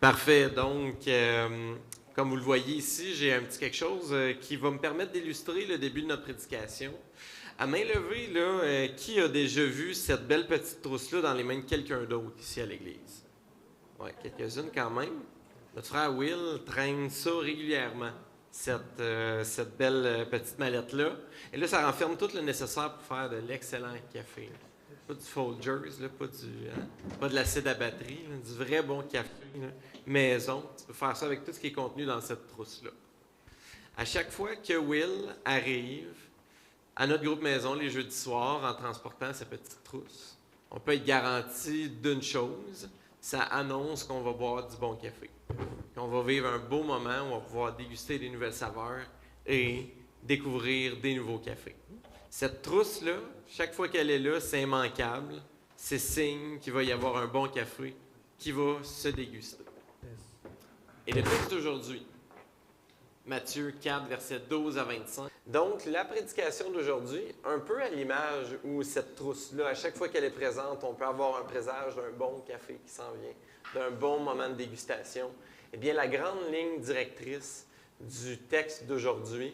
Parfait. Donc, comme vous le voyez ici, j'ai un petit quelque chose qui va me permettre d'illustrer le début de notre prédication. À main levée, là, qui a déjà vu cette belle petite trousse-là dans les mains de quelqu'un d'autre ici à l'église? Oui, quelques-unes quand même. Notre frère Will traîne ça régulièrement, cette belle petite mallette-là. Et là, ça renferme tout le nécessaire pour faire de l'excellent café. Pas du Folgers, là, pas de l'acide à batterie, là, du vrai bon café là, maison. Tu peux faire ça avec tout ce qui est contenu dans cette trousse-là. À chaque fois que Will arrive à notre groupe maison les jeudis soirs en transportant sa petite trousse, on peut être garanti d'une chose, ça annonce qu'on va boire du bon café. Qu'on va vivre un beau moment où on va pouvoir déguster des nouvelles saveurs et découvrir des nouveaux cafés. Cette trousse-là, chaque fois qu'elle est là, c'est immanquable. C'est signe qu'il va y avoir un bon café qui va se déguster. Et le texte d'aujourd'hui, Matthieu 4, versets 12 à 25. Donc, la prédication d'aujourd'hui, un peu à l'image où cette trousse-là, à chaque fois qu'elle est présente, on peut avoir un présage d'un bon café qui s'en vient, d'un bon moment de dégustation. Eh bien, la grande ligne directrice du texte d'aujourd'hui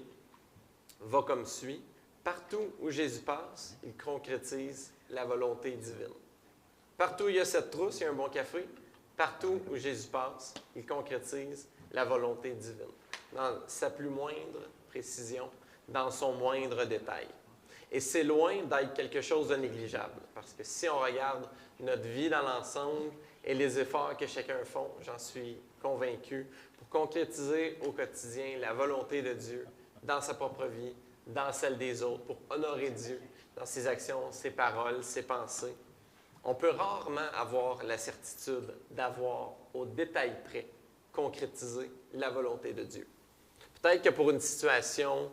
va comme suit. Partout où Jésus passe, il concrétise la volonté divine. Partout où il y a cette trousse, il y a un bon café. Partout où Jésus passe, il concrétise la volonté divine. Dans sa plus moindre précision, dans son moindre détail. Et c'est loin d'être quelque chose de négligeable, parce que si on regarde notre vie dans l'ensemble et les efforts que chacun fait, j'en suis convaincu, pour concrétiser au quotidien la volonté de Dieu dans sa propre vie, dans celle des autres, pour honorer Dieu dans ses actions, ses paroles, ses pensées, on peut rarement avoir la certitude d'avoir au détail près concrétisé la volonté de Dieu. Peut-être que pour une situation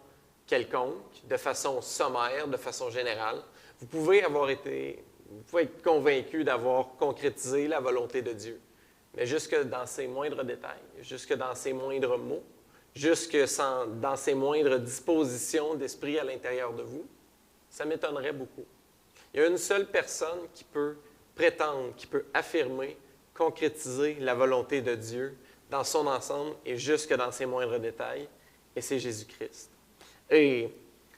quelconque, de façon sommaire, de façon générale, vous pouvez être convaincu d'avoir concrétisé la volonté de Dieu. Mais jusque dans ses moindres détails, jusque dans ses moindres mots, jusque dans ses moindres dispositions d'esprit à l'intérieur de vous, ça m'étonnerait beaucoup. Il y a une seule personne qui peut prétendre, qui peut affirmer, concrétiser la volonté de Dieu dans son ensemble et jusque dans ses moindres détails, et c'est Jésus-Christ. Et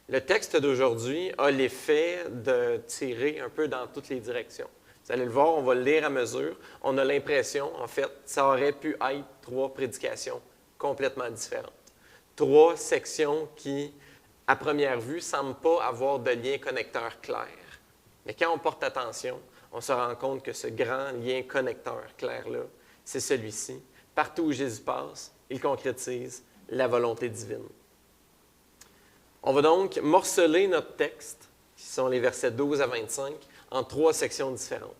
le texte d'aujourd'hui a l'effet de tirer un peu dans toutes les directions. Vous allez le voir, on va le lire à mesure. On a l'impression, en fait, ça aurait pu être 3 prédications complètement différentes. 3 sections qui, à première vue, ne semblent pas avoir de lien connecteur clair. Mais quand on porte attention, on se rend compte que ce grand lien connecteur clair-là, c'est celui-ci. Partout où Jésus passe, il concrétise la volonté divine. On va donc morceler notre texte, qui sont les versets 12 à 25, en 3 sections différentes,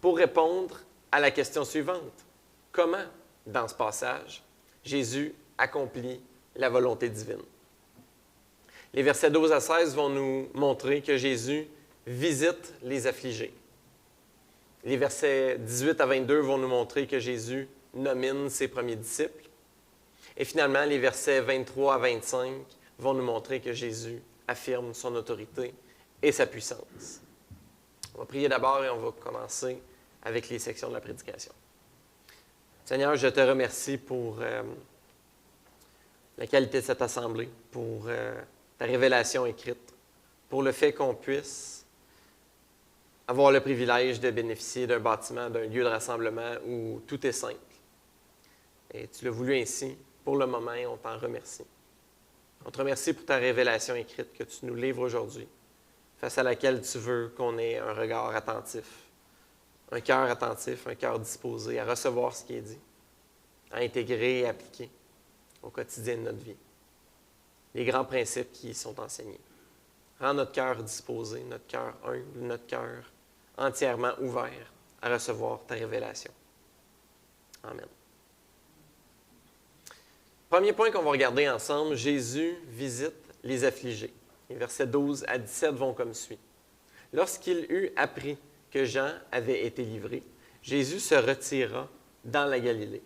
pour répondre à la question suivante. Comment, dans ce passage, Jésus accomplit la volonté divine? Les versets 12 à 16 vont nous montrer que Jésus visite les affligés. Les versets 18 à 22 vont nous montrer que Jésus nomine ses premiers disciples. Et finalement, les versets 23 à 25 vont nous montrer que Jésus affirme son autorité et sa puissance. On va prier d'abord et on va commencer avec les sections de la prédication. Seigneur, je te remercie pour la qualité de cette assemblée, pour ta révélation écrite, pour le fait qu'on puisse avoir le privilège de bénéficier d'un bâtiment, d'un lieu de rassemblement où tout est simple. Et tu l'as voulu ainsi. Pour le moment, on t'en remercie. On te remercie pour ta révélation écrite que tu nous livres aujourd'hui, face à laquelle tu veux qu'on ait un regard attentif, un cœur disposé à recevoir ce qui est dit, à intégrer et appliquer au quotidien de notre vie les grands principes qui y sont enseignés. Rends notre cœur disposé, notre cœur humble, notre cœur entièrement ouvert à recevoir ta révélation. Amen. Premier point qu'on va regarder ensemble, Jésus visite les affligés. Les versets 12 à 17 vont comme suit. Lorsqu'il eut appris que Jean avait été livré, Jésus se retira dans la Galilée.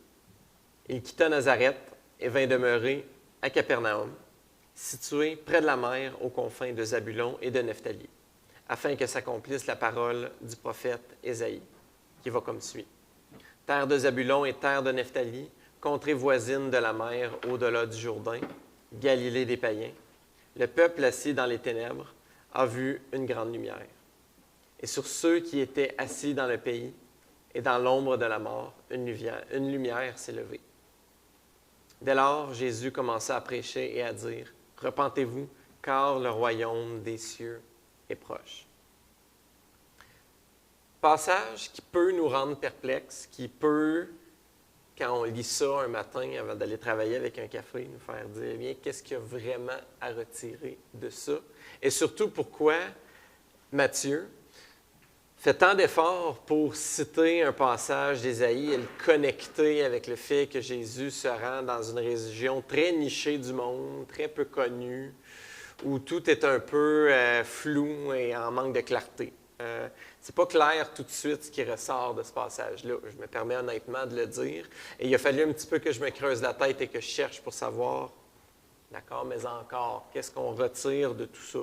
Il quitta Nazareth et vint demeurer à Capernaum, situé près de la mer aux confins de Zabulon et de Nephtali, afin que s'accomplisse la parole du prophète Ésaïe, qui va comme suit. « terre de Zabulon et terre de Nephtali, contrée voisine de la mer au-delà du Jourdain, Galilée des païens. Le peuple assis dans les ténèbres a vu une grande lumière. Et sur ceux qui étaient assis dans le pays et dans l'ombre de la mort, une lumière s'est levée. Dès lors, Jésus commença à prêcher et à dire, « Repentez-vous, car le royaume des cieux est proche. » Passage qui peut nous rendre perplexes, qui peut, quand on lit ça un matin avant d'aller travailler avec un café, nous faire dire, eh bien, qu'est-ce qu'il y a vraiment à retirer de ça? Et surtout, pourquoi Matthieu fait tant d'efforts pour citer un passage d'Ésaïe et le connecter avec le fait que Jésus se rend dans une région très nichée du monde, très peu connue, où tout est un peu flou et en manque de clarté. C'est pas clair tout de suite ce qui ressort de ce passage-là. Je me permets honnêtement de le dire. Et il a fallu un petit peu que je me creuse la tête et que je cherche pour savoir, d'accord, mais encore, qu'est-ce qu'on retire de tout ça?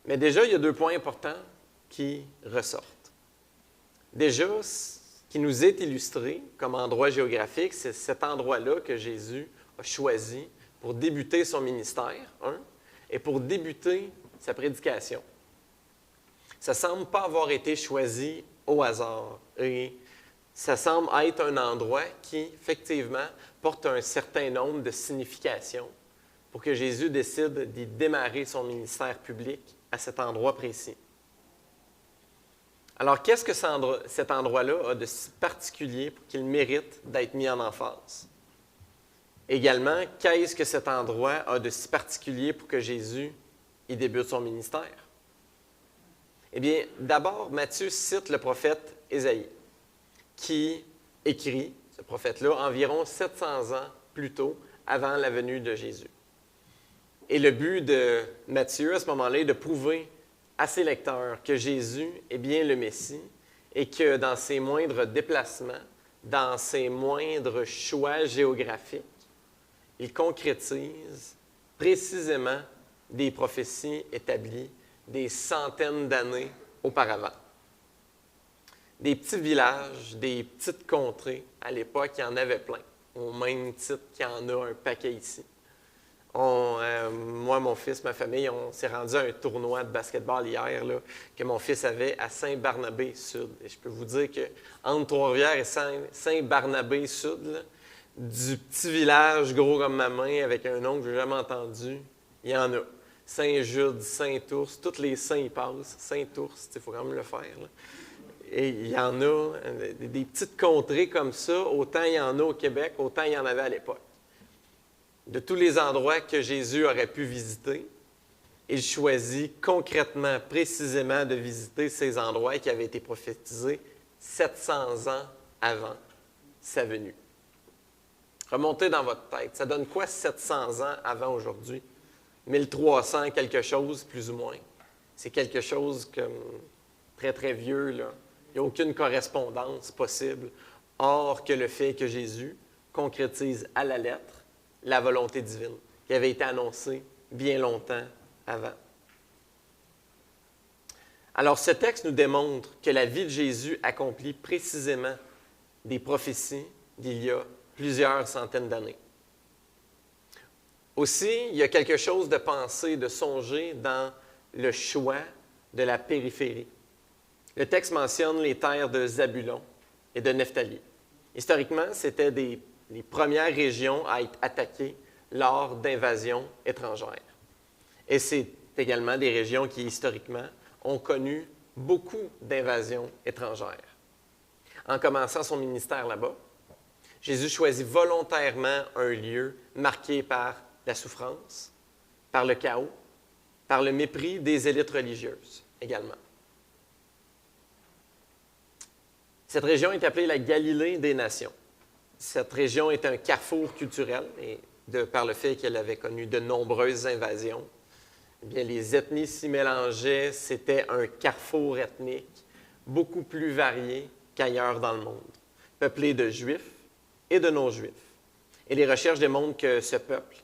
Mais déjà, il y a 2 points importants qui ressortent. Déjà, ce qui nous est illustré comme endroit géographique, c'est cet endroit-là que Jésus a choisi pour débuter son ministère, et pour débuter sa prédication. Ça ne semble pas avoir été choisi au hasard. Et ça semble être un endroit qui, effectivement, porte un certain nombre de significations pour que Jésus décide d'y démarrer son ministère public à cet endroit précis. Alors, qu'est-ce que cet endroit-là a de si particulier pour qu'il mérite d'être mis en emphase? Également, qu'est-ce que cet endroit a de si particulier pour que Jésus y débute son ministère? Eh bien, d'abord, Matthieu cite le prophète Ésaïe, qui écrit, ce prophète-là, environ 700 ans plus tôt, avant la venue de Jésus. Et le but de Matthieu, à ce moment-là, est de prouver à ses lecteurs que Jésus est bien le Messie et que dans ses moindres déplacements, dans ses moindres choix géographiques, il concrétise précisément des prophéties établies des centaines d'années auparavant. Des petits villages, des petites contrées, à l'époque, il y en avait plein, au même titre qu'il y en a un paquet ici. Moi, mon fils, ma famille, on s'est rendu à un tournoi de basketball hier là, que mon fils avait à Saint-Barnabé-Sud. Et je peux vous dire qu'entre Trois-Rivières et Saint-Barnabé-Sud, là, du petit village gros comme ma main avec un nom que je n'ai jamais entendu, il y en a. Saint-Jude, Saint-Ours, tous les saints y passent. Saint-Ours, il faut quand même le faire. Là. Et il y en a des petites contrées comme ça, autant il y en a au Québec, autant il y en avait à l'époque. De tous les endroits que Jésus aurait pu visiter, il choisit concrètement, précisément de visiter ces endroits qui avaient été prophétisés 700 ans avant sa venue. Remontez dans votre tête. Ça donne quoi 700 ans avant aujourd'hui? 1300 quelque chose, plus ou moins. C'est quelque chose comme très, très vieux, là. Il n'y a aucune correspondance possible, hors que le fait que Jésus concrétise à la lettre la volonté divine, qui avait été annoncée bien longtemps avant. Alors, ce texte nous démontre que la vie de Jésus accomplit précisément des prophéties d'il y a plusieurs centaines d'années. Aussi, il y a quelque chose de pensé, de songer dans le choix de la périphérie. Le texte mentionne les terres de Zabulon et de Nephtali. Historiquement, c'était les premières régions à être attaquées lors d'invasions étrangères. Et c'est également des régions qui, historiquement, ont connu beaucoup d'invasions étrangères. En commençant son ministère là-bas, Jésus choisit volontairement un lieu marqué par la souffrance, par le chaos, par le mépris des élites religieuses également. Cette région est appelée la Galilée des nations. Cette région est un carrefour culturel, et par le fait qu'elle avait connu de nombreuses invasions, eh bien, les ethnies s'y mélangeaient, c'était un carrefour ethnique beaucoup plus varié qu'ailleurs dans le monde, peuplé de Juifs et de non-Juifs. Et les recherches démontrent que ce peuple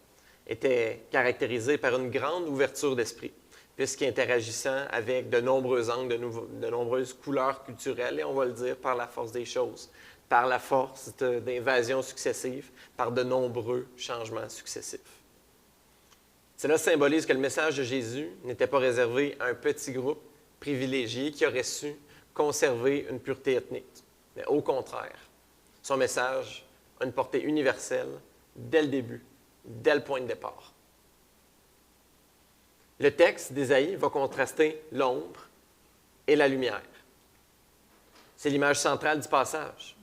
était caractérisé par une grande ouverture d'esprit, puisqu'interagissant avec de nombreux angles, de nombreuses couleurs culturelles, et on va le dire par la force des choses, par la force d'invasions successives, par de nombreux changements successifs. Cela symbolise que le message de Jésus n'était pas réservé à un petit groupe privilégié qui aurait su conserver une pureté ethnique, mais au contraire, son message a une portée universelle dès le début, dès le point de départ. Le texte d'Ésaïe va contraster l'ombre et la lumière. C'est l'image centrale du passage.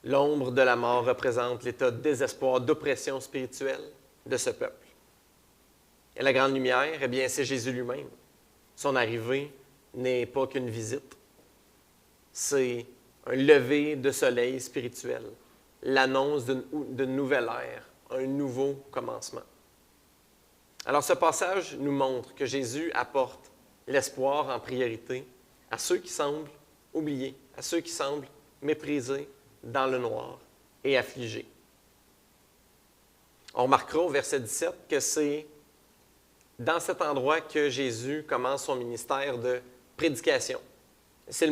L'ombre de la mort représente l'état de désespoir, d'oppression spirituelle de ce peuple. Et la grande lumière, eh bien, c'est Jésus lui-même. Son arrivée n'est pas qu'une visite. C'est un lever de soleil spirituel, l'annonce d'une nouvelle ère, un nouveau commencement. Alors, ce passage nous montre que Jésus apporte l'espoir en priorité à ceux qui semblent oubliés, à ceux qui semblent méprisés dans le noir et affligés. On remarquera au verset 17 que c'est dans cet endroit que Jésus commence son ministère de prédication. C'est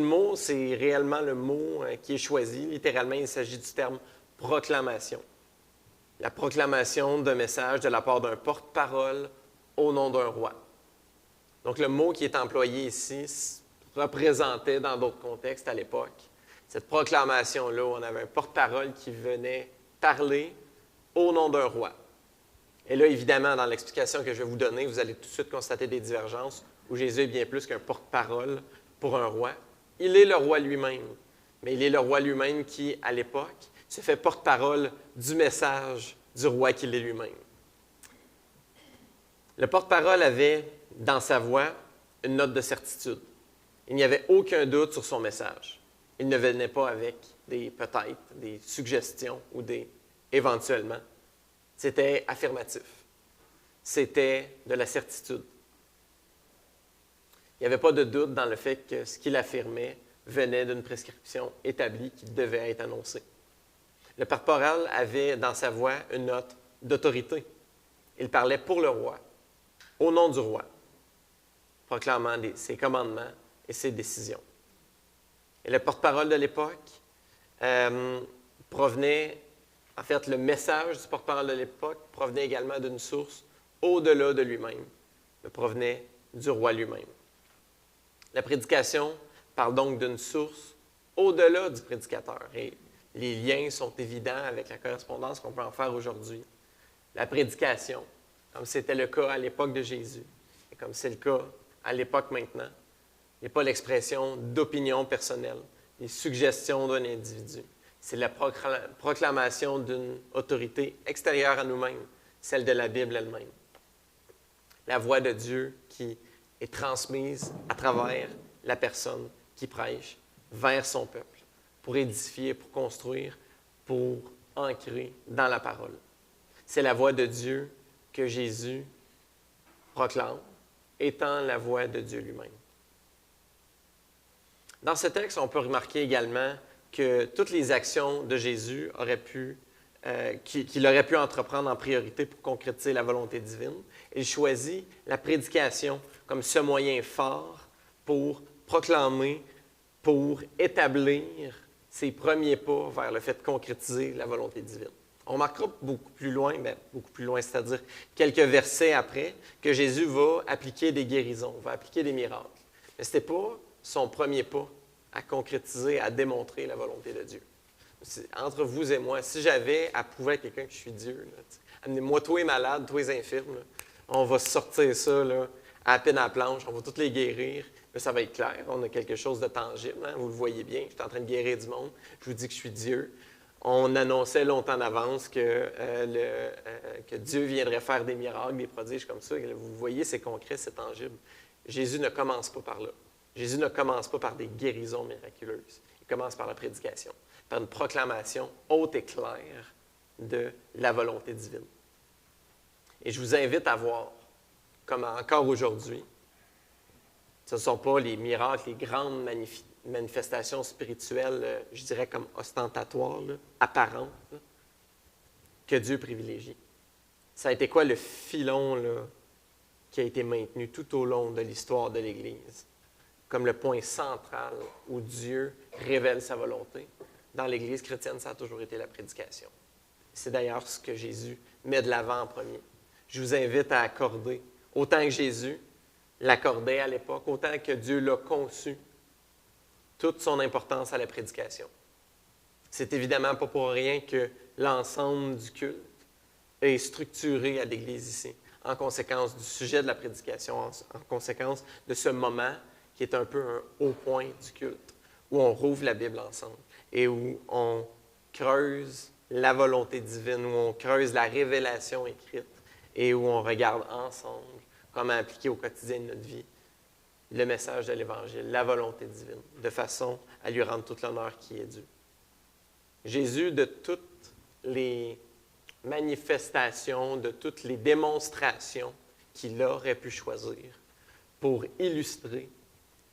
réellement le mot qui est choisi. Littéralement, il s'agit du terme proclamation. La proclamation d'un message de la part d'un porte-parole au nom d'un roi. Donc, le mot qui est employé ici représentait dans d'autres contextes à l'époque cette proclamation-là, où on avait un porte-parole qui venait parler au nom d'un roi. Et là, évidemment, dans l'explication que je vais vous donner, vous allez tout de suite constater des divergences où Jésus est bien plus qu'un porte-parole pour un roi. Il est le roi lui-même, mais il est le roi lui-même qui, à l'époque, se fait porte-parole du message du roi qu'il est lui-même. Le porte-parole avait, dans sa voix, une note de certitude. Il n'y avait aucun doute sur son message. Il ne venait pas avec des peut-être, des suggestions ou des éventuellement. C'était affirmatif. C'était de la certitude. Il n'y avait pas de doute dans le fait que ce qu'il affirmait venait d'une prescription établie qui devait être annoncée. Le porte-parole avait dans sa voix une note d'autorité. Il parlait pour le roi, au nom du roi, proclamant ses commandements et ses décisions. Et le porte-parole de l'époque provenait, en fait, le message du porte-parole de l'époque provenait également d'une source au-delà de lui-même, mais provenait du roi lui-même. La prédication parle donc d'une source au-delà du prédicateur. Et les liens sont évidents avec la correspondance qu'on peut en faire aujourd'hui. La prédication, comme c'était le cas à l'époque de Jésus, et comme c'est le cas à l'époque maintenant, n'est pas l'expression d'opinions personnelles, des suggestions d'un individu. C'est la proclamation d'une autorité extérieure à nous-mêmes, celle de la Bible elle-même. La voix de Dieu qui est transmise à travers la personne qui prêche vers son peuple, pour édifier, pour construire, pour ancrer dans la parole. C'est la voix de Dieu que Jésus proclame, étant la voix de Dieu lui-même. Dans ce texte, on peut remarquer également que toutes les actions de Jésus qu'il aurait pu entreprendre en priorité pour concrétiser la volonté divine, il choisit la prédication comme ce moyen fort pour proclamer, pour établir ses premiers pas vers le fait de concrétiser la volonté divine. On remarquera beaucoup plus loin, c'est-à-dire quelques versets après, que Jésus va appliquer des guérisons, va appliquer des miracles. Mais ce n'était pas son premier pas à concrétiser, à démontrer la volonté de Dieu. Entre vous et moi, si j'avais à prouver à quelqu'un que je suis Dieu, amenez-moi tous les malades, tous les infirmes, on va sortir ça à peine à la planche, on va tous les guérir. Là, ça va être clair, on a quelque chose de tangible, vous le voyez bien, je suis en train de guérir du monde, je vous dis que je suis Dieu. On annonçait longtemps d'avance que Dieu viendrait faire des miracles, des prodiges comme ça. Vous voyez, c'est concret, c'est tangible. Jésus ne commence pas par là. Jésus ne commence pas par des guérisons miraculeuses. Il commence par la prédication, par une proclamation haute et claire de la volonté divine. Et je vous invite à voir, comme encore aujourd'hui, ce ne sont pas les miracles, les grandes manifestations spirituelles, je dirais comme ostentatoires, apparentes, que Dieu privilégie. Ça a été quoi le filon qui a été maintenu tout au long de l'histoire de l'Église, comme le point central où Dieu révèle sa volonté? dans l'Église chrétienne, ça a toujours été la prédication. C'est d'ailleurs ce que Jésus met de l'avant en premier. Je vous invite à accorder, autant que Jésus l'accordait à l'époque, autant que Dieu l'a conçu, toute son importance à la prédication. C'est évidemment pas pour rien que l'ensemble du culte est structuré à l'Église ici, en conséquence du sujet de la prédication, en conséquence de ce moment qui est un peu un haut point du culte, où on rouvre la Bible ensemble et où on creuse la volonté divine, où on creuse la révélation écrite et où on regarde ensemble comment appliquer au quotidien de notre vie le message de l'Évangile, la volonté divine, de façon à lui rendre tout l'honneur qui est dû. Jésus, de toutes les manifestations, de toutes les démonstrations qu'il aurait pu choisir pour illustrer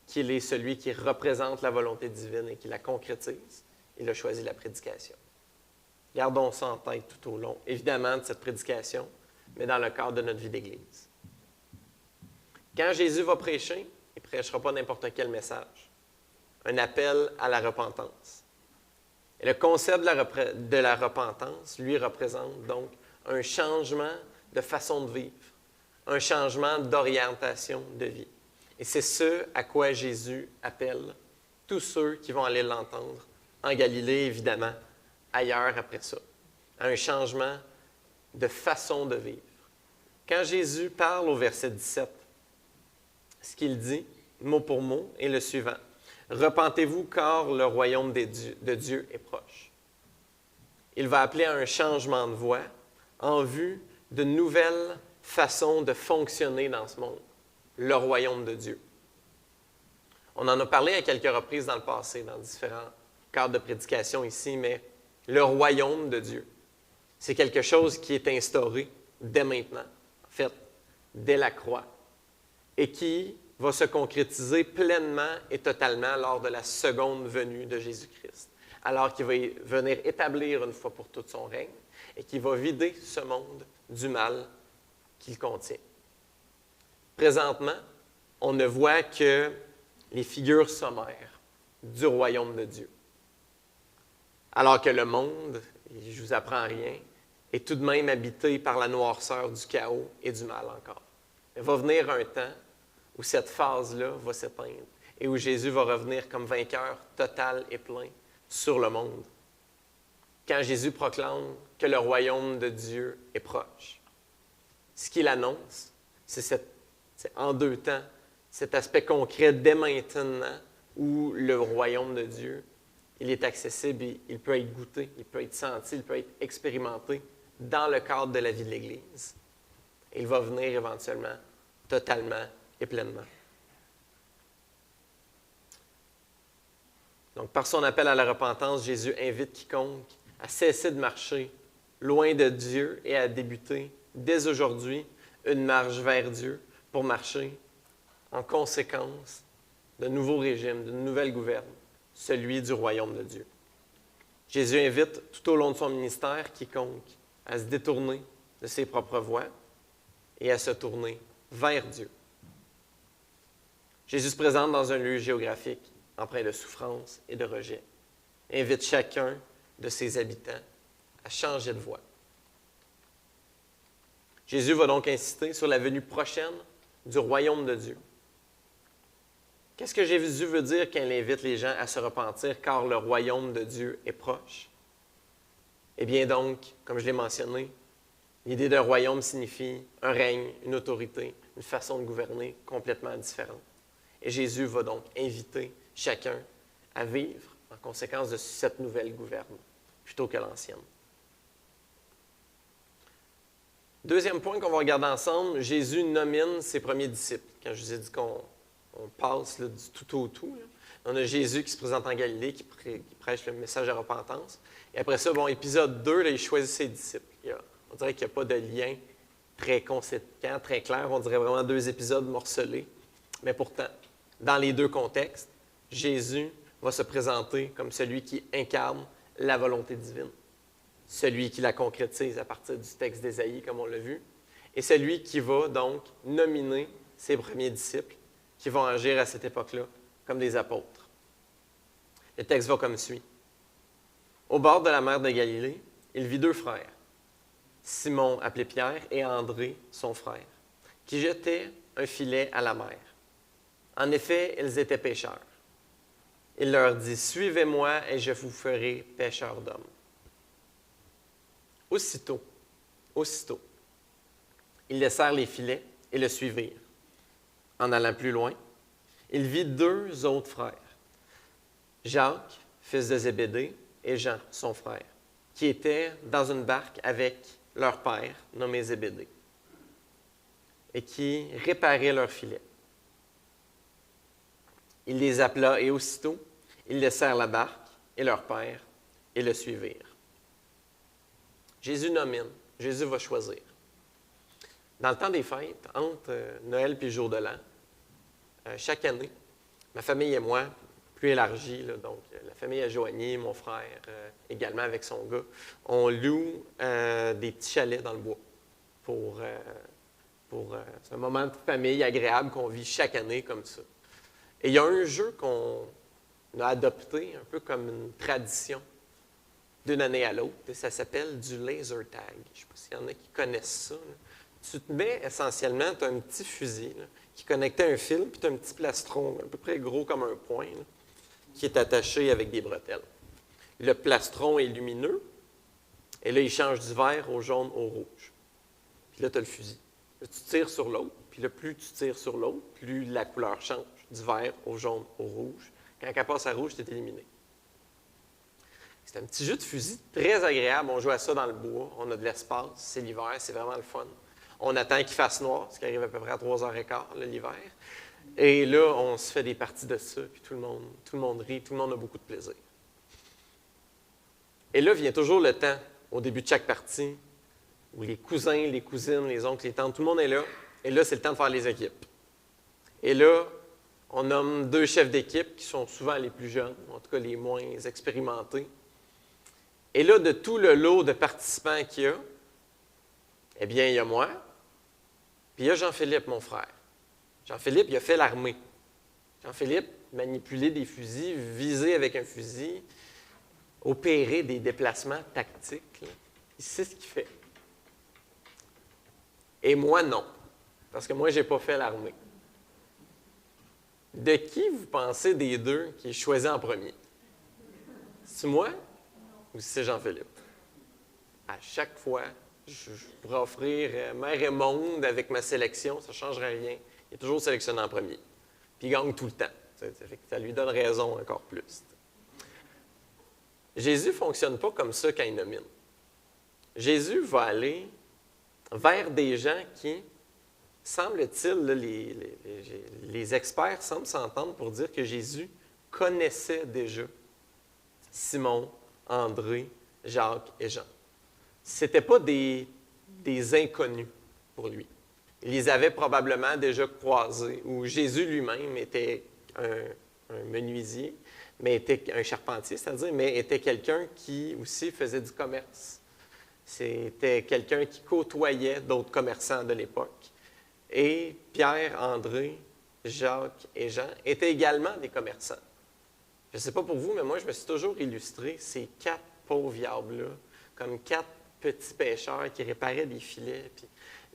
qu'il est celui qui représente la volonté divine et qui la concrétise, il a choisi la prédication. Gardons ça en tête tout au long, évidemment, de cette prédication, mais dans le cadre de notre vie d'Église. Quand Jésus va prêcher, il ne prêchera pas n'importe quel message. Un appel à la repentance. Et le concept de la repentance, lui, représente donc un changement de façon de vivre, un changement d'orientation de vie. Et c'est ce à quoi Jésus appelle tous ceux qui vont aller l'entendre, en Galilée, évidemment, ailleurs après ça, à un changement de façon de vivre. Quand Jésus parle au verset 17, ce qu'il dit, mot pour mot, est le suivant. « Repentez-vous, car le royaume de Dieu est proche. » Il va appeler à un changement de voie en vue de nouvelles façons de fonctionner dans ce monde, le royaume de Dieu. On en a parlé à quelques reprises dans le passé, dans différents cadres de prédication ici, mais le royaume de Dieu, c'est quelque chose qui est instauré dès maintenant, en fait, dès la croix, et qui va se concrétiser pleinement et totalement lors de la seconde venue de Jésus-Christ, alors qu'il va venir établir une fois pour toutes son règne et qu'il va vider ce monde du mal qu'il contient. Présentement, on ne voit que les figures sommaires du royaume de Dieu, alors que le monde, et je ne vous apprends rien, est tout de même habité par la noirceur du chaos et du mal encore. Il va venir un temps où cette phase-là va s'éteindre et où Jésus va revenir comme vainqueur total et plein sur le monde. Quand Jésus proclame que le royaume de Dieu est proche, ce qu'il annonce, c'est en deux temps, cet aspect concret dès maintenant où le royaume de Dieu, il est accessible, il peut être goûté, il peut être senti, il peut être expérimenté dans le cadre de la vie de l'Église. Et il va venir éventuellement, totalement et pleinement. Donc, par son appel à la repentance, Jésus invite quiconque à cesser de marcher loin de Dieu et à débuter, dès aujourd'hui, une marche vers Dieu pour marcher en conséquence d'un nouveau régime, d'une nouvelle gouverne, celui du royaume de Dieu. Jésus invite tout au long de son ministère quiconque à se détourner de ses propres voies et à se tourner vers Dieu. Jésus se présente dans un lieu géographique empreint de souffrance et de rejet. Invite chacun de ses habitants à changer de voie. Jésus va donc insister sur la venue prochaine du royaume de Dieu. Qu'est-ce que Jésus veut dire quand il invite les gens à se repentir car le royaume de Dieu est proche? Eh bien donc, comme je l'ai mentionné, l'idée d'un royaume signifie un règne, une autorité, une façon de gouverner complètement différente. Et Jésus va donc inviter chacun à vivre en conséquence de cette nouvelle gouverne, plutôt que l'ancienne. Deuxième point qu'on va regarder ensemble, Jésus nomine ses premiers disciples. Quand je vous ai dit qu'on passe là, du tout au tout, là, on a Jésus qui se présente en Galilée, qui prêche le message de repentance. Et après ça, épisode 2, là, il choisit ses disciples. On dirait qu'il n'y a pas de lien très conséquent, très clair. On dirait vraiment 2 épisodes morcelés. Mais pourtant, dans les 2 contextes, Jésus va se présenter comme celui qui incarne la volonté divine, celui qui la concrétise à partir du texte d'Ésaïe, comme on l'a vu, et celui qui va donc nominer ses premiers disciples qui vont agir à cette époque-là comme des apôtres. Le texte va comme suit. Au bord de la mer de Galilée, il vit deux frères, Simon, appelé Pierre, et André, son frère, qui jetaient un filet à la mer. En effet, ils étaient pêcheurs. Il leur dit, « Suivez-moi et je vous ferai pêcheurs d'hommes. » Aussitôt, ils laissèrent les filets et le suivirent. En allant plus loin, il vit deux autres frères, Jacques, fils de Zébédée, et Jean, son frère, qui étaient dans une barque avec leur père, nommé Zébédée, et qui réparaient leurs filets. Il les appela et aussitôt, ils laissèrent la barque et leur père et le suivirent. Jésus nomine, Jésus va choisir. Dans le temps des fêtes, entre Noël et le jour de l'an, chaque année, ma famille et moi, plus élargie, là, donc la famille à Joanie, mon frère, également avec son gars, on loue des petits chalets dans le bois c'est un moment de famille agréable qu'on vit chaque année comme ça. Et il y a un jeu qu'on a adopté un peu comme une tradition d'une année à l'autre, et ça s'appelle du laser tag. Je ne sais pas s'il y en a qui connaissent ça. Là. Tu te mets essentiellement, tu as un petit fusil là, qui est connecté à un fil, puis tu as un petit plastron à peu près gros comme un poing, là, qui est attaché avec des bretelles. Le plastron est lumineux, et là, il change du vert au jaune au rouge. Puis là, tu as le fusil. Là, tu tires sur l'autre, puis là, plus tu tires sur l'autre, plus la couleur change, du vert au jaune au rouge. Quand elle passe à rouge, tu es éliminé. C'est un petit jeu de fusil très agréable. On joue à ça dans le bois, on a de l'espace, c'est l'hiver, c'est vraiment le fun. On attend qu'il fasse noir, ce qui arrive à peu près à 3h15 l'hiver. Et là, on se fait des parties de ça, puis tout le monde rit, tout le monde a beaucoup de plaisir. Et là vient toujours le temps, au début de chaque partie, où les cousins, les cousines, les oncles, les tantes, tout le monde est là. Et là, c'est le temps de faire les équipes. Et là, on nomme deux chefs d'équipe qui sont souvent les plus jeunes, en tout cas les moins expérimentés. Et là, de tout le lot de participants qu'il y a, eh bien, il y a moi, puis il y a Jean-Philippe, mon frère. Jean-Philippe, il a fait l'armée. Jean-Philippe manipulait des fusils, visait avec un fusil, opérer des déplacements tactiques. Là. Il sait ce qu'il fait. Et moi, non. Parce que moi, je n'ai pas fait l'armée. De qui vous pensez des deux qui est choisi en premier? C'est moi ou c'est Jean-Philippe? À chaque fois, je pourrais offrir mer et monde avec ma sélection, ça ne changerait rien. Il est toujours sélectionné en premier. Puis il gagne tout le temps. Ça lui donne raison encore plus. Jésus ne fonctionne pas comme ça quand il nomine. Jésus va aller vers des gens qui, semble-t-il, là, les experts semblent s'entendre pour dire que Jésus connaissait déjà Simon, André, Jacques et Jean. Ce n'étaient pas des inconnus pour lui. Il les avait probablement déjà croisés, ou Jésus lui-même était un menuisier, mais était un charpentier, c'est-à-dire, mais était quelqu'un qui aussi faisait du commerce. C'était quelqu'un qui côtoyait d'autres commerçants de l'époque. Et Pierre, André, Jacques et Jean étaient également des commerçants. Je ne sais pas pour vous, mais moi, je me suis toujours illustré ces quatre pauvres diables-là comme quatre petits pêcheurs qui réparaient des filets. Puis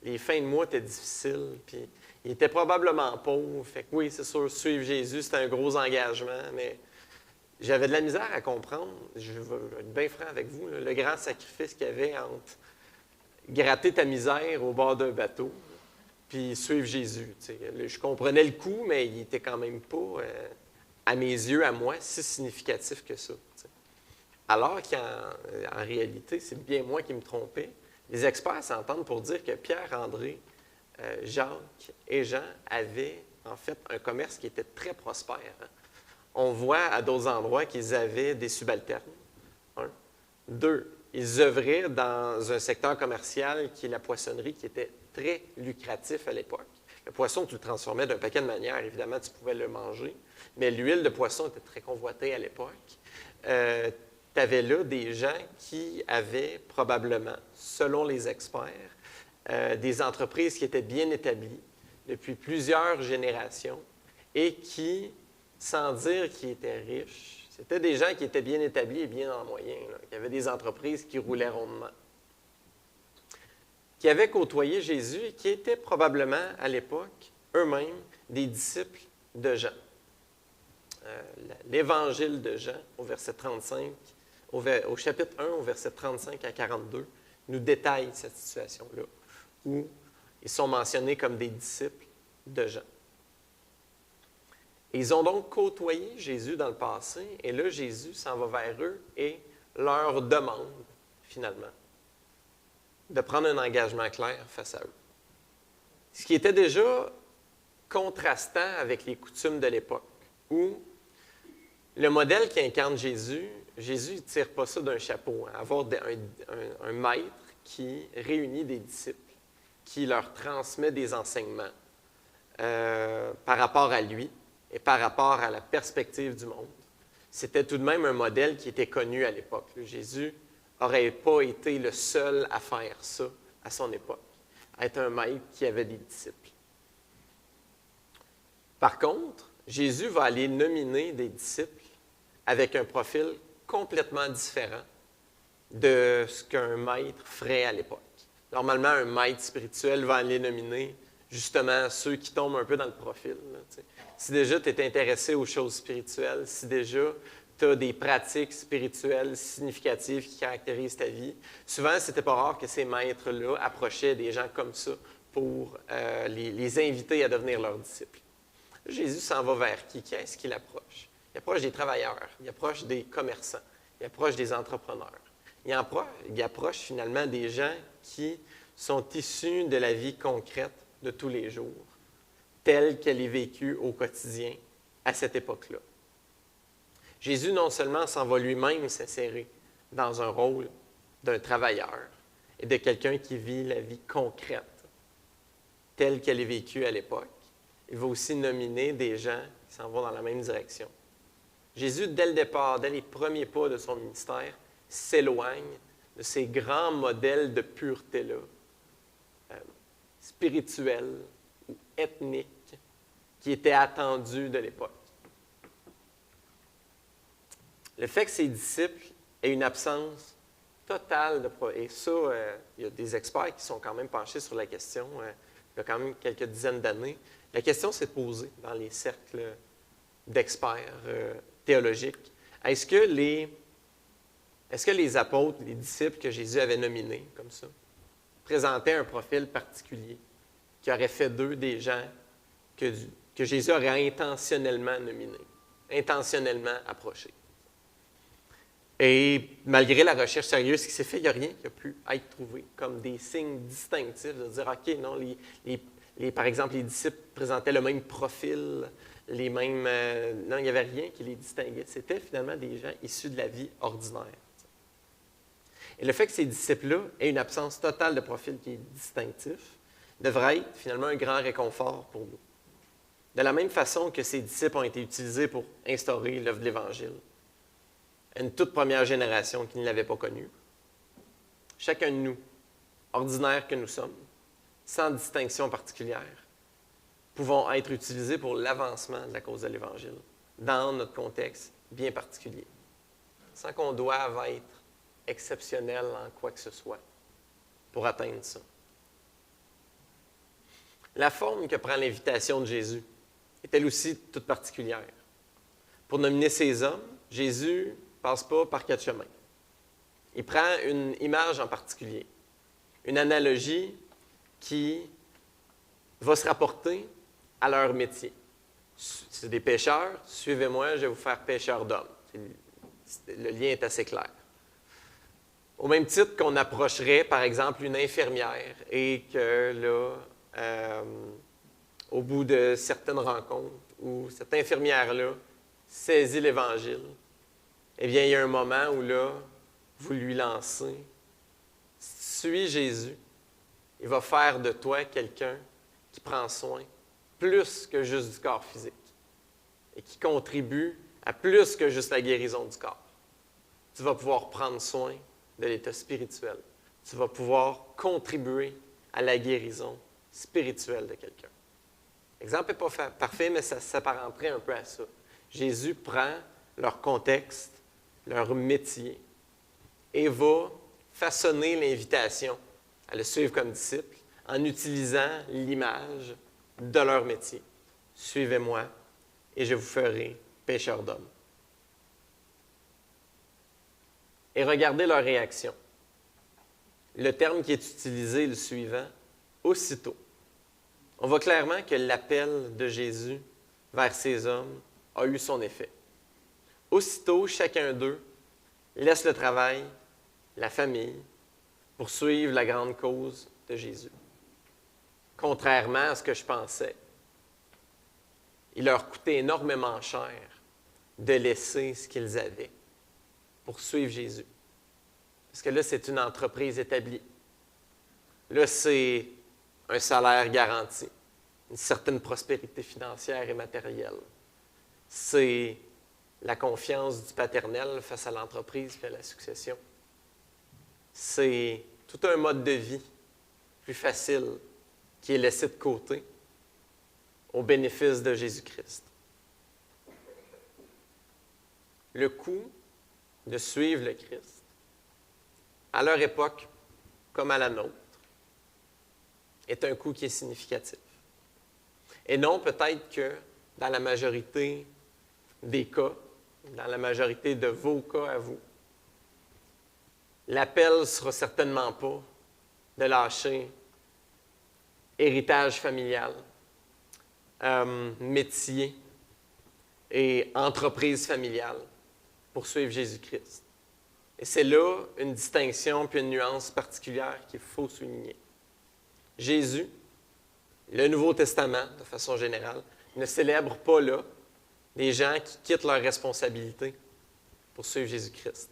les fins de mois étaient difficiles. Puis ils étaient probablement pauvres. Fait que oui, c'est sûr, suivre Jésus, c'était un gros engagement, mais j'avais de la misère à comprendre, je vais être bien franc avec vous, là, le grand sacrifice qu'il y avait entre gratter ta misère au bord d'un bateau puis suivre Jésus. Je comprenais le coup, mais il n'était quand même pas, à mes yeux, à moi, si significatif que ça. T'sais. Alors qu'en réalité, c'est bien moi qui me trompais. Les experts s'entendent pour dire que Pierre, André, Jacques et Jean avaient en fait un commerce qui était très prospère. Hein. On voit à d'autres endroits qu'ils avaient des subalternes. 1. 2. Ils œuvraient dans un secteur commercial qui est la poissonnerie, qui était très lucratif à l'époque. Le poisson, tu le transformais d'un paquet de manières. Évidemment, tu pouvais le manger, mais l'huile de poisson était très convoitée à l'époque. Tu avais là des gens qui avaient probablement, selon les experts, des entreprises qui étaient bien établies depuis plusieurs générations et qui, sans dire qu'ils étaient riches, C'était des gens qui étaient bien établis et bien en moyen, là, qui avaient des entreprises qui roulaient rondement, qui avaient côtoyé Jésus et qui étaient probablement, à l'époque, eux-mêmes, des disciples de Jean. L'Évangile de Jean, au verset 35, au chapitre 1, au verset 35 à 42, nous détaille cette situation-là, où ils sont mentionnés comme des disciples de Jean. Et ils ont donc côtoyé Jésus dans le passé, et là, Jésus s'en va vers eux et leur demande, finalement, de prendre un engagement clair face à eux. Ce qui était déjà contrastant avec les coutumes de l'époque, où le modèle qui incarne Jésus, Jésus ne tire pas ça d'un chapeau. Hein. Avoir un maître qui réunit des disciples, qui leur transmet des enseignements par rapport à lui et par rapport à la perspective du monde. C'était tout de même un modèle qui était connu à l'époque. Jésus n'aurait pas été le seul à faire ça à son époque, à être un maître qui avait des disciples. Par contre, Jésus va aller nominer des disciples avec un profil complètement différent de ce qu'un maître ferait à l'époque. Normalement, un maître spirituel va aller nominer justement ceux qui tombent un peu dans le profil. Là, si déjà tu es intéressé aux choses spirituelles, si déjà tu as des pratiques spirituelles significatives qui caractérisent ta vie, souvent, ce n'était pas rare que ces maîtres-là approchaient des gens comme ça pour les inviter à devenir leurs disciples. Jésus s'en va vers qui? Qui est-ce qu'il approche? Il approche des travailleurs, il approche des commerçants, il approche des entrepreneurs. Il approche finalement des gens qui sont issus de la vie concrète de tous les jours, telle qu'elle est vécue au quotidien à cette époque-là. Jésus non seulement s'en va lui-même s'insérer dans un rôle d'un travailleur et de quelqu'un qui vit la vie concrète telle qu'elle est vécue à l'époque, il va aussi nominer des gens qui s'en vont dans la même direction. Jésus, dès le départ, dès les premiers pas de son ministère, s'éloigne de ces grands modèles de pureté-là, spirituels ou ethniques, qui étaient attendus de l'époque. Le fait que ses disciples aient une absence totale de... Et ça, il y a des experts qui sont quand même penchés sur la question, il y a quand même quelques dizaines d'années. La question s'est posée dans les cercles d'experts théologiques. Est-ce que les apôtres, les disciples que Jésus avait nominés comme ça, présentaient un profil particulier qui aurait fait d'eux des gens que Jésus aurait intentionnellement nominés, intentionnellement approchés? Et malgré la recherche sérieuse qui s'est faite, il n'y a rien qui a pu être trouvé comme des signes distinctifs de dire, OK, non, par exemple, les disciples présentaient le même profil, les mêmes... non, il n'y avait rien qui les distinguait. C'était finalement des gens issus de la vie ordinaire. Et le fait que ces disciples-là aient une absence totale de profil qui est distinctif devrait être finalement un grand réconfort pour nous. De la même façon que ces disciples ont été utilisés pour instaurer l'œuvre de l'Évangile, une toute première génération qui ne l'avait pas connue, chacun de nous, ordinaires que nous sommes, sans distinction particulière, pouvons être utilisés pour l'avancement de la cause de l'Évangile, dans notre contexte bien particulier, sans qu'on doive être exceptionnel en quoi que ce soit pour atteindre ça. La forme que prend l'invitation de Jésus est elle aussi toute particulière. Pour nominer ces hommes, Jésus ne passe pas par quatre chemins. Il prend une image en particulier, une analogie qui va se rapporter à leur métier. C'est des pêcheurs, suivez-moi, je vais vous faire pêcheurs d'hommes. Le lien est assez clair. Au même titre qu'on approcherait, par exemple, une infirmière et que là, au bout de certaines rencontres, où cette infirmière-là saisit l'Évangile, eh bien, il y a un moment où là, vous lui lancez, suis Jésus, il va faire de toi quelqu'un qui prend soin plus que juste du corps physique et qui contribue à plus que juste la guérison du corps. Tu vas pouvoir prendre soin de l'état spirituel. Tu vas pouvoir contribuer à la guérison spirituelle de quelqu'un. L'exemple n'est pas parfait, mais ça s'apparenterait un peu à ça. Jésus prend leur contexte, leur métier, et va façonner l'invitation à le suivre comme disciple en utilisant l'image de leur métier. Suivez-moi et je vous ferai pécheurs d'hommes. Et regardez leur réaction. Le terme qui est utilisé est le suivant, aussitôt. On voit clairement que l'appel de Jésus vers ces hommes a eu son effet. Aussitôt, chacun d'eux laisse le travail, la famille, pour suivre la grande cause de Jésus. Contrairement à ce que je pensais, il leur coûtait énormément cher de laisser ce qu'ils avaient pour suivre Jésus. Parce que là, c'est une entreprise établie. Là, c'est un salaire garanti, une certaine prospérité financière et matérielle. C'est la confiance du paternel face à l'entreprise et à la succession. C'est tout un mode de vie plus facile qui est laissé de côté au bénéfice de Jésus-Christ. Le coût de suivre le Christ, à leur époque comme à la nôtre, est un coût qui est significatif. Et non peut-être que dans la majorité des cas, dans la majorité de vos cas à vous, l'appel ne sera certainement pas de lâcher héritage familial, métier et entreprise familiale pour suivre Jésus-Christ. Et c'est là une distinction puis une nuance particulière qu'il faut souligner. Jésus, le Nouveau Testament, de façon générale, ne célèbre pas là des gens qui quittent leurs responsabilités pour suivre Jésus-Christ.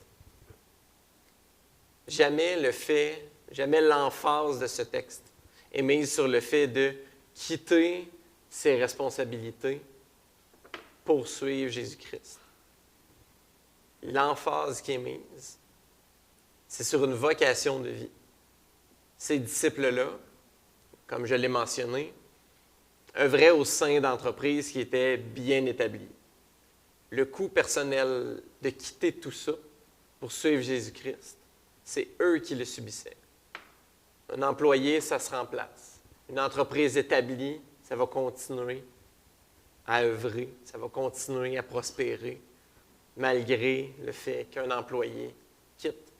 Jamais l'emphase de ce texte est mise sur le fait de quitter ses responsabilités pour suivre Jésus-Christ. L'emphase qui est mise, c'est sur une vocation de vie. Ces disciples-là, comme je l'ai mentionné, œuvraient au sein d'entreprises qui étaient bien établies. Le coût personnel de quitter tout ça pour suivre Jésus-Christ, c'est eux qui le subissaient. Un employé, ça se remplace. Une entreprise établie, ça va continuer à œuvrer, ça va continuer à prospérer, malgré le fait qu'un employé quitte.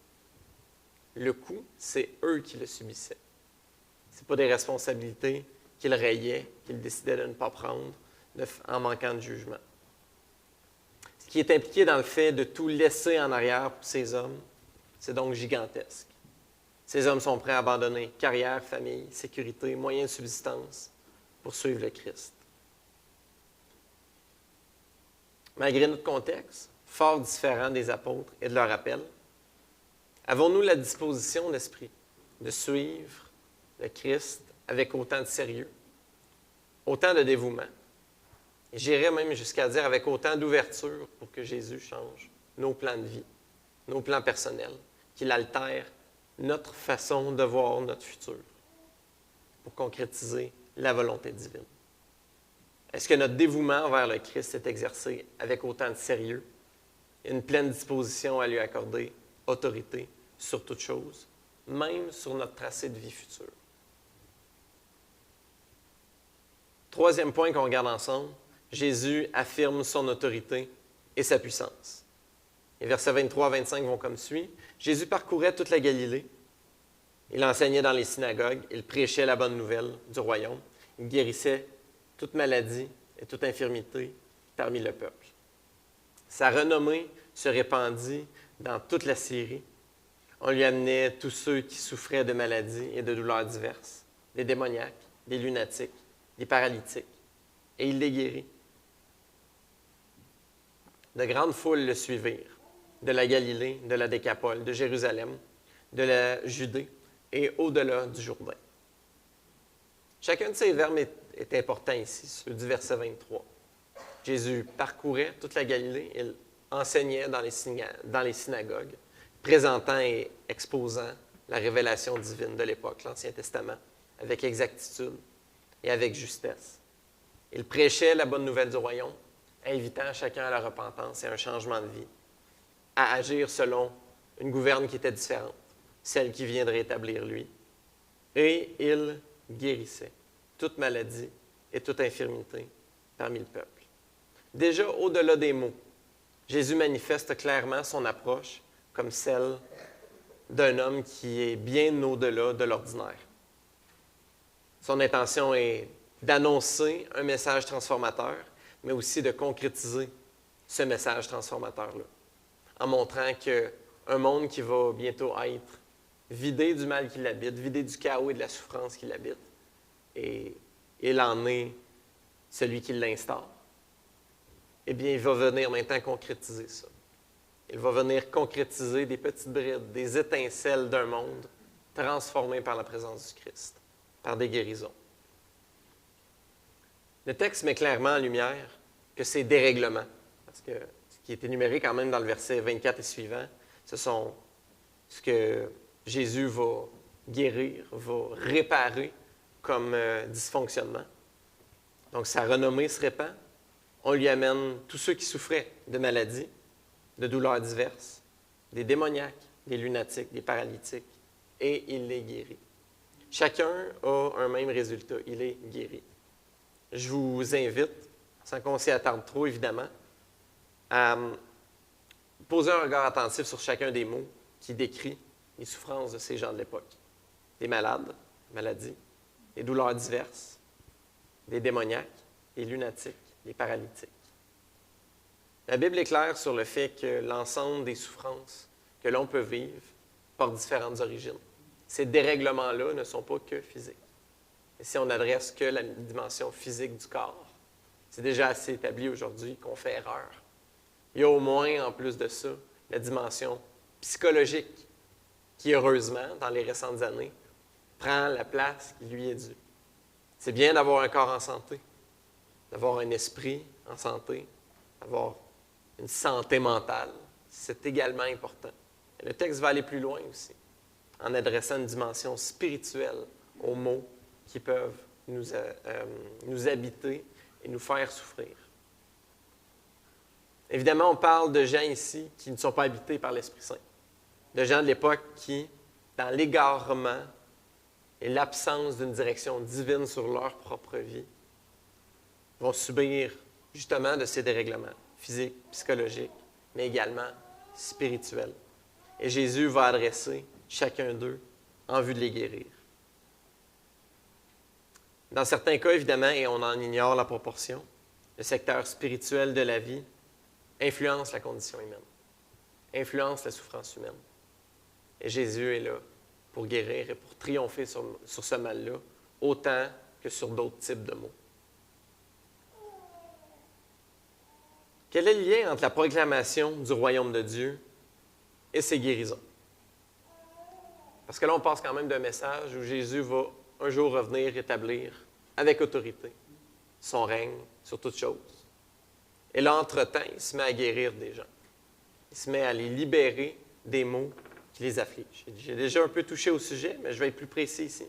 Le coût, c'est eux qui le subissaient. Ce n'est pas des responsabilités qu'ils rayaient, qu'ils décidaient de ne pas prendre en manquant de jugement. Ce qui est impliqué dans le fait de tout laisser en arrière pour ces hommes, c'est donc gigantesque. Ces hommes sont prêts à abandonner carrière, famille, sécurité, moyens de subsistance pour suivre le Christ. Malgré notre contexte, fort différent des apôtres et de leur appel, avons-nous la disposition d'esprit de suivre le Christ avec autant de sérieux, autant de dévouement, et j'irais même jusqu'à dire avec autant d'ouverture pour que Jésus change nos plans de vie, nos plans personnels, qu'il altère notre façon de voir notre futur pour concrétiser la volonté divine. Est-ce que notre dévouement envers le Christ est exercé avec autant de sérieux et une pleine disposition à lui accorder autorité sur toute chose, même sur notre tracé de vie future? Troisième point qu'on regarde ensemble, Jésus affirme son autorité et sa puissance. Les versets 23 à 25 vont comme suit. Jésus parcourait toute la Galilée. Il enseignait dans les synagogues. Il prêchait la bonne nouvelle du royaume. Il guérissait toute maladie et toute infirmité parmi le peuple. Sa renommée se répandit dans toute la Syrie. On lui amenait tous ceux qui souffraient de maladies et de douleurs diverses, des démoniaques, des lunatiques, des paralytiques, et il les guérit. De grandes foules le suivirent, de la Galilée, de la Décapole, de Jérusalem, de la Judée et au-delà du Jourdain. Chacun de ces verbes est important ici, ceux du verset 23. Jésus parcourait toute la Galilée, il enseignait dans les synagogues, présentant et exposant la révélation divine de l'époque, l'Ancien Testament, avec exactitude et avec justesse. Il prêchait la bonne nouvelle du royaume invitant chacun à la repentance et à un changement de vie, à agir selon une gouverne qui était différente, celle qui viendrait établir lui. Et il guérissait toute maladie et toute infirmité parmi le peuple. Déjà, au-delà des mots, Jésus manifeste clairement son approche comme celle d'un homme qui est bien au-delà de l'ordinaire. Son intention est d'annoncer un message transformateur, mais aussi de concrétiser ce message transformateur-là, en montrant qu'un monde qui va bientôt être vidé du mal qui l'habite, vidé du chaos et de la souffrance qui l'habite, et il en est celui qui l'instaure, eh bien, il va venir maintenant concrétiser ça. Il va venir concrétiser des petites brides, des étincelles d'un monde transformé par la présence du Christ, par des guérisons. Le texte met clairement en lumière que ces dérèglements, parce que ce qui est énuméré quand même dans le verset 24 et suivant, ce sont ce que Jésus va guérir, va réparer comme dysfonctionnement. Donc, sa renommée se répand. On lui amène tous ceux qui souffraient de maladies, de douleurs diverses, des démoniaques, des lunatiques, des paralytiques, et il les guérit. Chacun a un même résultat, il est guéri. Je vous invite, sans qu'on s'y attarde trop évidemment, à poser un regard attentif sur chacun des mots qui décrit les souffrances de ces gens de l'époque. Des malades, maladies, des douleurs diverses, des démoniaques, des lunatiques, des paralytiques. La Bible est claire sur le fait que l'ensemble des souffrances que l'on peut vivre portent différentes origines. Ces dérèglements-là ne sont pas que physiques. Et si on n'adresse que la dimension physique du corps, c'est déjà assez établi aujourd'hui qu'on fait erreur. Il y a au moins, en plus de ça, la dimension psychologique qui, heureusement, dans les récentes années, prend la place qui lui est due. C'est bien d'avoir un corps en santé, d'avoir un esprit en santé, d'avoir une santé mentale. C'est également important. Et le texte va aller plus loin aussi, en adressant une dimension spirituelle aux mots qui peuvent nous habiter et nous faire souffrir. Évidemment, on parle de gens ici qui ne sont pas habités par l'Esprit Saint, de gens de l'époque qui, dans l'égarement et l'absence d'une direction divine sur leur propre vie, vont subir justement de ces dérèglements physiques, psychologiques, mais également spirituels. Et Jésus va adresser chacun d'eux en vue de les guérir. Dans certains cas, évidemment, et on en ignore la proportion, le secteur spirituel de la vie influence la condition humaine, influence la souffrance humaine. Et Jésus est là pour guérir et pour triompher sur ce mal-là, autant que sur d'autres types de maux. Quel est le lien entre la proclamation du royaume de Dieu et ses guérisons? Parce que là, on passe quand même d'un message où Jésus va un jour revenir établir avec autorité son règne sur toutes choses. Et là, entre-temps, il se met à guérir des gens. Il se met à les libérer des maux qui les affligent. J'ai déjà un peu touché au sujet, mais je vais être plus précis ici.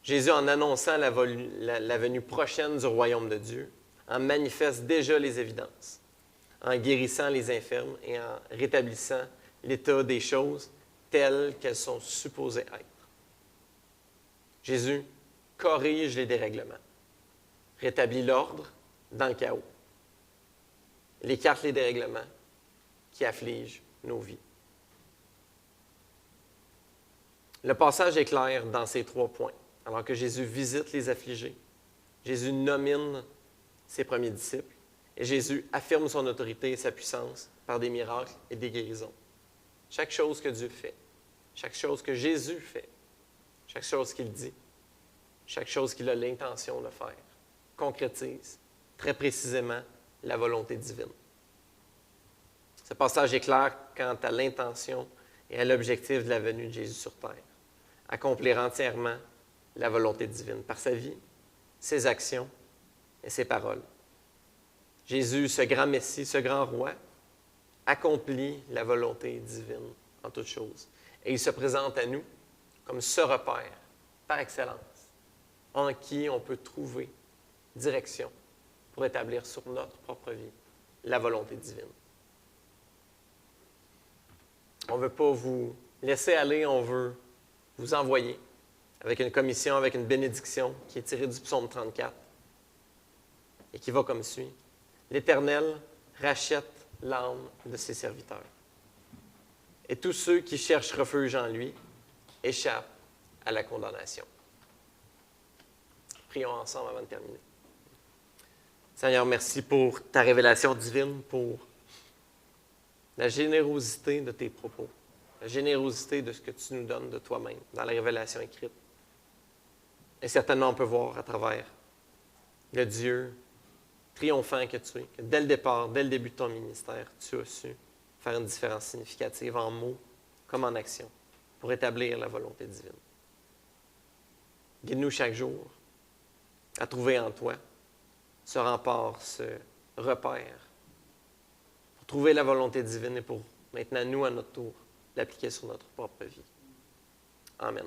Jésus, en annonçant la venue prochaine du royaume de Dieu, en manifeste déjà les évidences, en guérissant les infirmes et en rétablissant l'état des choses telles qu'elles sont supposées être. Jésus corrige les dérèglements, rétablit l'ordre dans le chaos. Il écarte les dérèglements qui affligent nos vies. Le passage est clair dans ces 3 points. Alors que Jésus visite les affligés, Jésus nomine ses premiers disciples et Jésus affirme son autorité et sa puissance par des miracles et des guérisons. Chaque chose que Dieu fait, chaque chose que Jésus fait, chaque chose qu'il dit, chaque chose qu'il a l'intention de faire, concrétise très précisément la volonté divine. Ce passage est clair quant à l'intention et à l'objectif de la venue de Jésus sur terre, accomplir entièrement la volonté divine par sa vie, ses actions et ses paroles. Jésus, ce grand Messie, ce grand roi, accomplit la volonté divine en toutes choses. Et il se présente à nous comme ce repère par excellence, en qui on peut trouver direction pour établir sur notre propre vie la volonté divine. On ne veut pas vous laisser aller, on veut vous envoyer avec une commission, avec une bénédiction qui est tirée du psaume 34 et qui va comme suit. L'Éternel rachète l'âme de ses serviteurs. Et tous ceux qui cherchent refuge en lui échappent à la condamnation. Prions ensemble avant de terminer. Seigneur, merci pour ta révélation divine, pour la générosité de tes propos, la générosité de ce que tu nous donnes de toi-même dans la révélation écrite. Et certainement, on peut voir à travers le Dieu triomphant que tu es, que dès le départ, dès le début de ton ministère, tu as su faire une différence significative en mots comme en action pour établir la volonté divine. Guide-nous chaque jour à trouver en toi ce rempart, ce repère, pour trouver la volonté divine et pour maintenant, nous, à notre tour, l'appliquer sur notre propre vie. Amen.